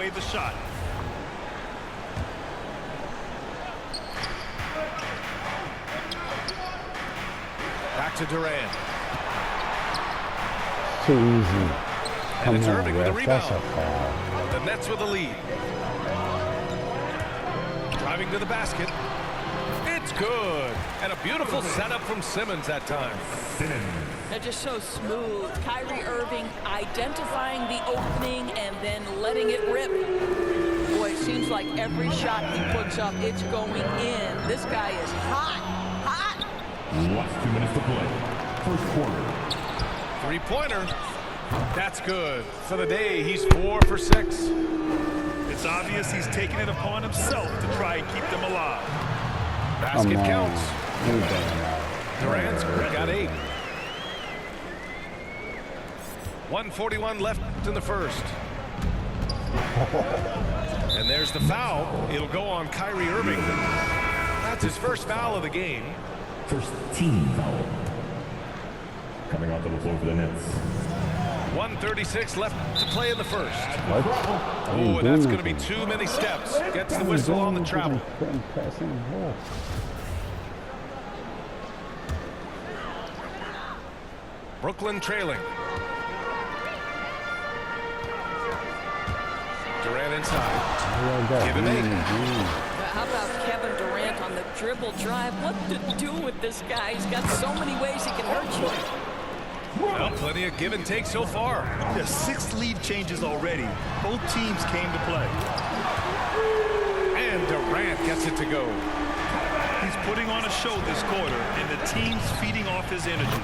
save a shot. Back to Durant. Too easy. And it's Come on, Irving with the ref. That's a rebound. foul. The Nets with the lead. Driving to the basket. It's good. And a beautiful setup from Simmons that time. They're just so smooth. Kyrie Irving identifying the opening and then letting it rip. Boy, it seems like every shot he puts up, it's going in. This guy is hot. Hot. Last 2 minutes to play. First quarter. Three-pointer. That's good. For the day, he's 4 for 6. It's obvious he's taking it upon himself to try and keep them alive. Basket Come on. counts. He doesn't matter. Durant's got 8. 1:41 left in the first. And there's the foul. It'll go on Kyrie Irving. That's his first foul of the game. First team foul. Coming off the floor for the Nets. 1:36 left to play in the first. What? Oh, and that's going to be too many steps. Gets the whistle on the travel. Brooklyn trailing. Durant inside. Give him 8. How about Kevin Durant on the dribble drive? What to do with this guy? He's got so many ways he can hurt you. Well, plenty of give and take so far. There's 6 lead changes already. Both teams came to play. And Durant gets it to go. He's putting on a show this quarter, and the team's feeding off his energy.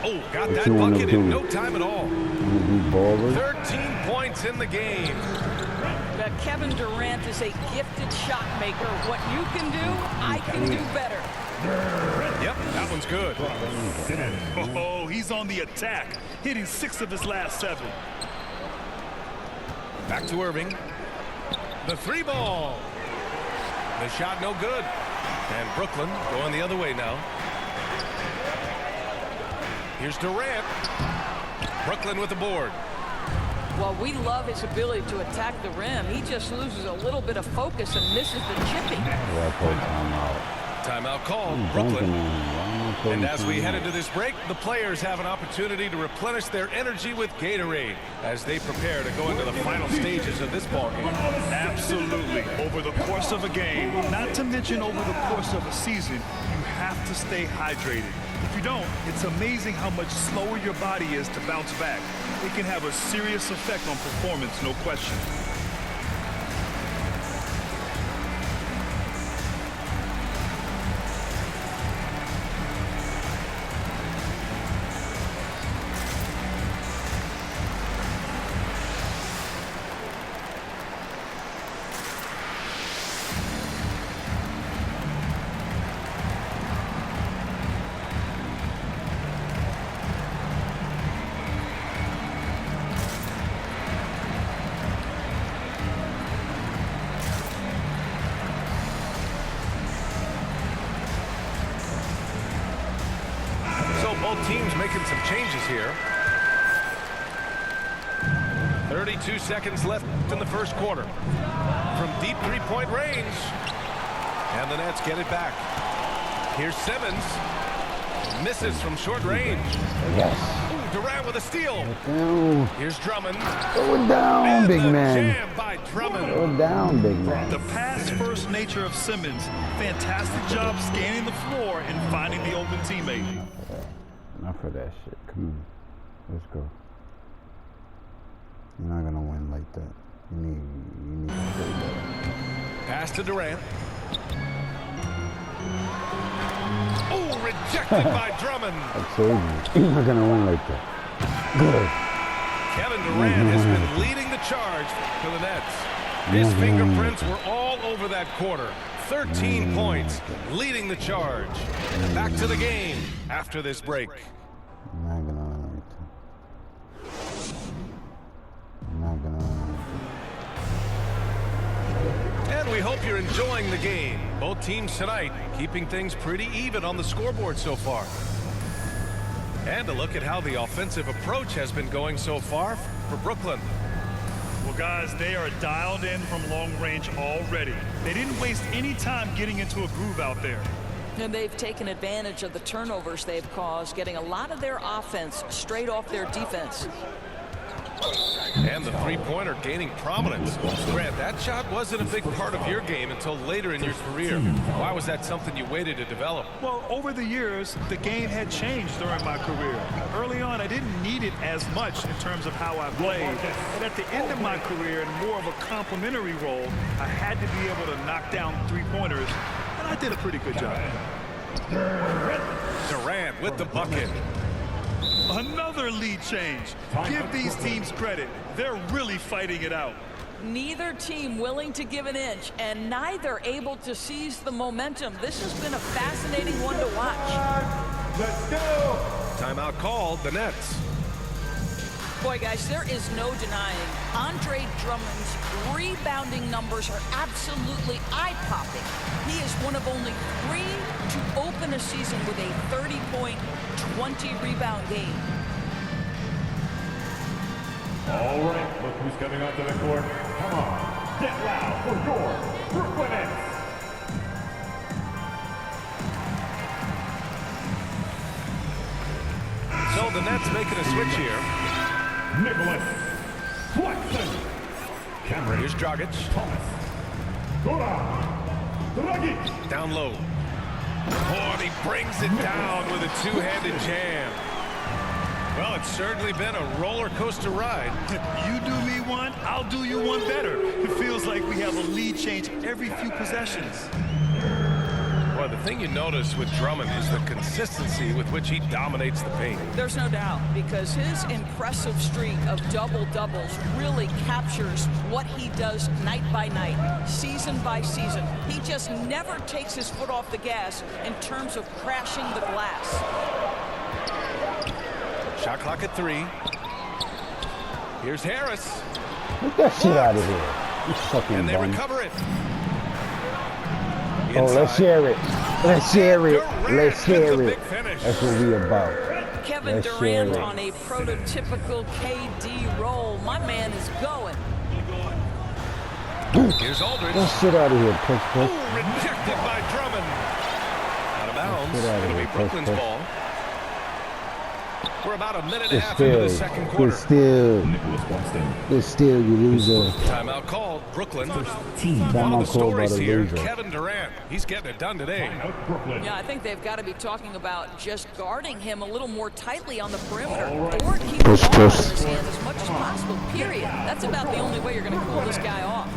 Oh, got What that you wanna bucket do? in no time at all. 13 points in the game. But Kevin Durant is a gifted shot maker. What you can do, I can do better. Yep, that one's good. Oh, he's on the attack, hitting 6 of his last 7. Back to Irving. The 3 ball. The shot no good. And Brooklyn going the other way now. Here's Durant. Brooklyn with the board. Well, we love his ability to attack the rim. He just loses a little bit of focus and misses the chipping. Timeout called. Brooklyn. And as we head into this break, the players have an opportunity to replenish their energy with Gatorade as they prepare to go into the final stages of this ballgame. Absolutely. Over the course of a game, not to mention over the course of a season, you have to stay hydrated. If you don't, it's amazing how much slower your body is to bounce back. It can have a serious effect on performance, no question. Both teams making some changes here. 32 seconds left in the first quarter. From deep 3-point range. And the Nets get it back. Here's Simmons. Misses from short range. Yes. Ooh, Durant with a steal. Down. Here's Drummond. Throw it down, And big the man. jam by Drummond. Throw it down, big man. The pass-first nature of Simmons. Fantastic job scanning the floor and finding the open teammate. Enough of that shit. Come on. Let's go. You're not gonna win like that. You need to play better. Pass to Durant. Oh, rejected by Drummond. I told you. You're not gonna win like that. Good. Kevin Durant has been leading the charge for the Nets. His fingerprints were all over that quarter. 13 points, leading the charge. Back to the game after this break. I'm not gonna win like that. I'm not gonna win like that. And we hope you're enjoying the game. Both teams tonight keeping things pretty even on the scoreboard so far. And a look at how the offensive approach has been going so far for Brooklyn. Well, guys, they are dialed in from long range already. They didn't waste any time getting into a groove out there. And they've taken advantage of the turnovers they've caused, getting a lot of their offense straight off their defense. And the three-pointer gaining prominence. Grant, that shot wasn't a big part of your game until later in your career. Why was that something you waited to develop? Well, over the years, the game had changed during my career. Early on, I didn't need it as much in terms of how I played. But at the end of my career, in more of a complementary role, I had to be able to knock down three-pointers, and I did a pretty good job. Durant with the bucket. Another lead change. Give these teams credit. They're really fighting it out. Neither team willing to give an inch, and neither able to seize the momentum. This has been a fascinating one to watch. Let's go. Timeout called, the Nets. Boy, guys, there is no denying Andre Drummond's rebounding numbers are absolutely eye-popping. He is one of only 3 to open a season with a 30-point, 20-rebound game. All right, look who's coming onto the court. Come on, get loud for your Brooklyn Nets. So the Nets making a switch here. Nicholas Flexen. Cameron. Here's Dragic. Thomas. Goran Dragic. Down low. Oh, and he brings it down with a two-handed jam. Well, it's certainly been a roller coaster ride. You do me one, I'll do you one better. It feels like we have a lead change every few possessions. Well, the thing you notice with Drummond is the consistency with which he dominates the paint. There's no doubt, because his impressive streak of double-doubles really captures what he does night by night, season by season. He just never takes his foot off the gas in terms of crashing the glass. Shot clock at 3. Here's Harris. Get that shit out of here. You fucking And they bum. recover it. Oh, let's Inside. share it. Let's share it. Durant Let's share gets a it. big finish. That's what we about. Kevin Let's Durant share it. on a prototypical KD roll. My man is going. Here's Aldridge. Get that shit out of here, push, push. Ooh, rejected by Drummond. Out of bounds. Get out of It'll be here, Brooklyn's push. ball. We're about a minute and a Good half into the still. second Good quarter. still. Nicholas Claxton. Good still, you loser. Timeout called. Brooklyn. Team. One Timeout of the called by stories the here, loser. Kevin Durant. He's getting it done today. Out Brooklyn. Yeah, I think they've got to be talking about just guarding him a little more tightly on the perimeter, All right. or keep Push, the ball out push. of his hand as much as possible, period. That's about the only way you're going to cool this guy off.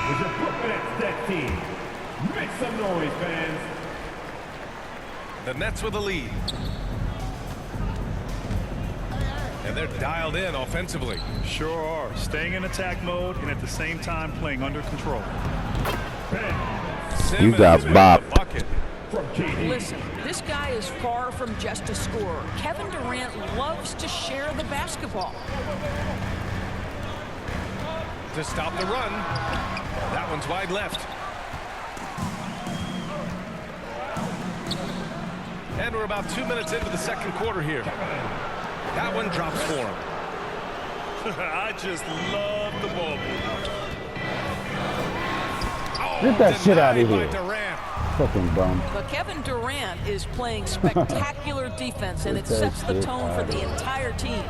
With your Brooklyn Nets deck team. Make some noise, fans. The Nets with a lead. And they're dialed in offensively. Sure are. Staying in attack mode and at the same time playing under control. Simmons got with bopped. the bucket. From KD. Listen, this guy is far from just a scorer. Kevin Durant loves to share the basketball. To stop the run. That one's wide left. And we're about 2 minutes into the second quarter here. That one drops for him. I just love the ball. Oh, Get that shit out of denied by here. Durant. Fucking bum. But Kevin Durant is playing spectacular defense, and it Get that sets the shit tone for out the of entire team.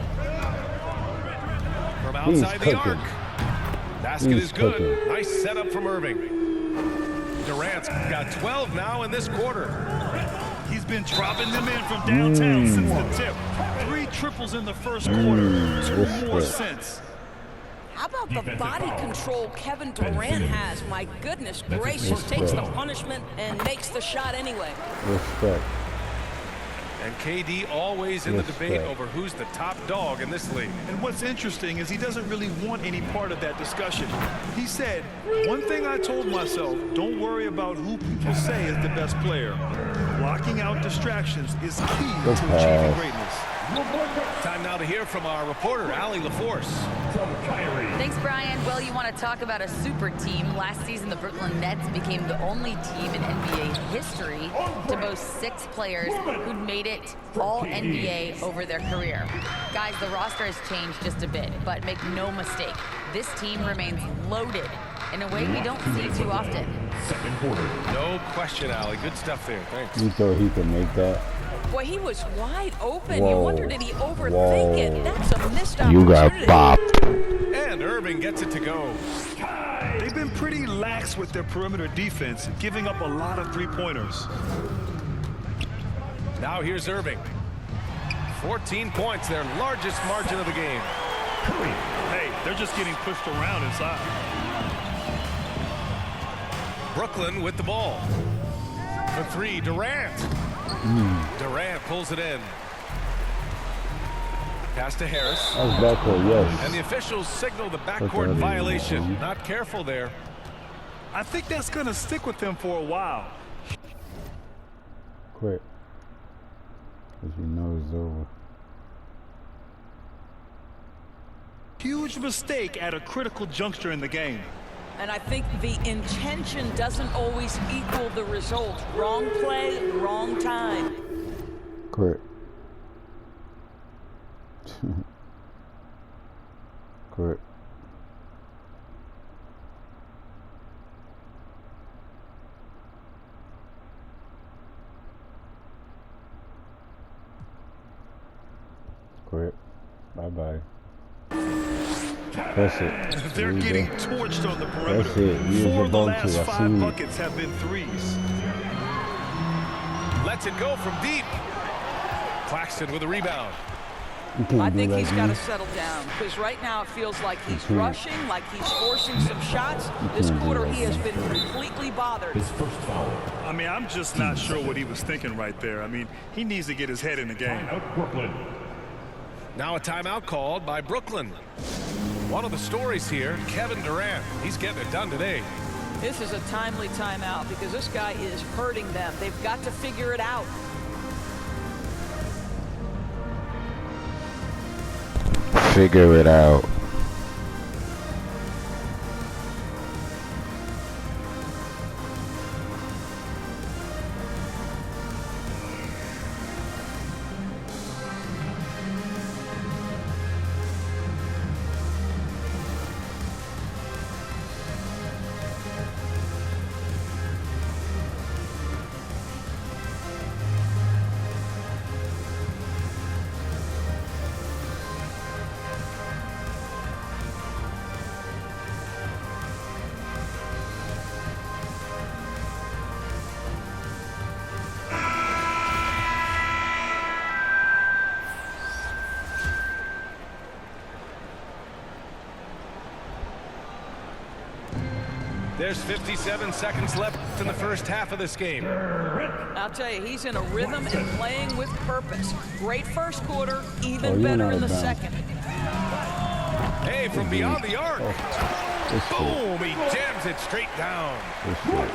From He's outside the cooking. arc. Basket He's is good. cooking. Nice setup from Irving. Durant's got 12 now in this quarter. He's been dropping them in from downtown since the tip. 3 triples in the first quarter. 2 more respect. since. How about the body control Kevin Durant has? My goodness gracious, takes the punishment and makes the shot anyway. Respect. And KD always in the debate over who's the top dog in this league. And what's interesting is he doesn't really want any part of that discussion. He said, one thing I told myself, don't worry about who people say is the best player. Blocking out distractions is key to achieving greatness. Time now to hear from our reporter, Allie LaForce. Thanks, Brian. Well, you want to talk about a super team. Last season, the Brooklyn Nets became the only team in NBA history to boast 6 players who'd made it all NBA over their career. Guys, the roster has changed just a bit, but make no mistake, this team remains loaded in a way we don't see too often. No question, Allie. Good stuff there. Thanks. You thought he could make that? Boy, he was wide open. Whoa. You wonder, did he overthink it? That's a missed opportunity. You got bopped. And Irving gets it to go. They've been pretty lax with their perimeter defense, giving up a lot of three-pointers. Now here's Irving. 14 points, their largest margin of the game. Hey, they're just getting pushed around inside. Brooklyn with the ball. For 3, Durant. Durant pulls it in. Pass to Harris. That's backcourt, yes. And the officials signal the backcourt violation. Not careful there. I think that's going to stick with them for a while. Quick. Because you know it's over. Huge mistake at a critical juncture in the game. And I think the intention doesn't always equal the result. Wrong play, wrong time. Quick. Quick. Quick. Bye-bye. That's it. They're getting torched on the perimeter. That's it. You 4 was of the about last to. I 5 seen it. buckets have been threes. Lets it go from deep. Claxton with a rebound. You can't I do think that, he's got to man. settle down because right now it feels like he's can't. rushing, like he's forcing some shots. This can't do quarter that, he has man. been completely bothered. I mean, I'm just not sure what he was thinking right there. I mean, he needs to get his head in the game. Now a timeout called by Brooklyn. One of the stories here, Kevin Durant. He's getting it done today. This is a timely timeout because this guy is hurting them. They've got to figure it out. Figure it out. There's 57 seconds left in the first half of this game. I'll tell you, he's in a rhythm and playing with purpose. Great first quarter, even you're better not in the a bounce. second. Hey, from beyond the arc. This shit. Boom, he jams it straight down. This shit.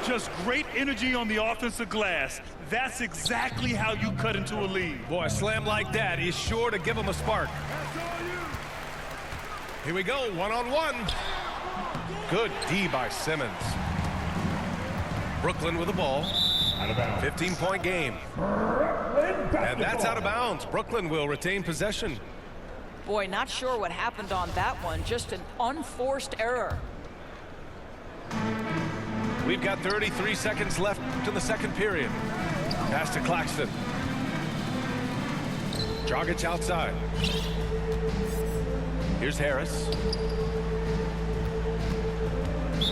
Just great energy on the offensive glass. That's exactly how you cut into a lead. Boy, a slam like that is sure to give him a spark. Here we go, one-on-one. Good D by Simmons. Brooklyn with the ball. 15-point game. And that's out of bounds. Brooklyn will retain possession. Boy, not sure what happened on that one. Just an unforced error. We've got 33 seconds left in the second period. Pass to Claxton. Dragic outside. Here's Harris.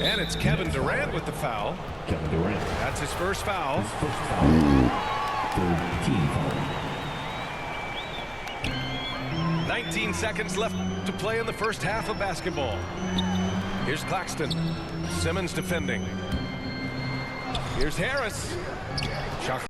And it's Kevin Durant with the foul. Kevin Durant. That's his first foul. Third team foul. 19 seconds left to play in the first half of basketball. Here's Claxton. Simmons defending. Here's Harris.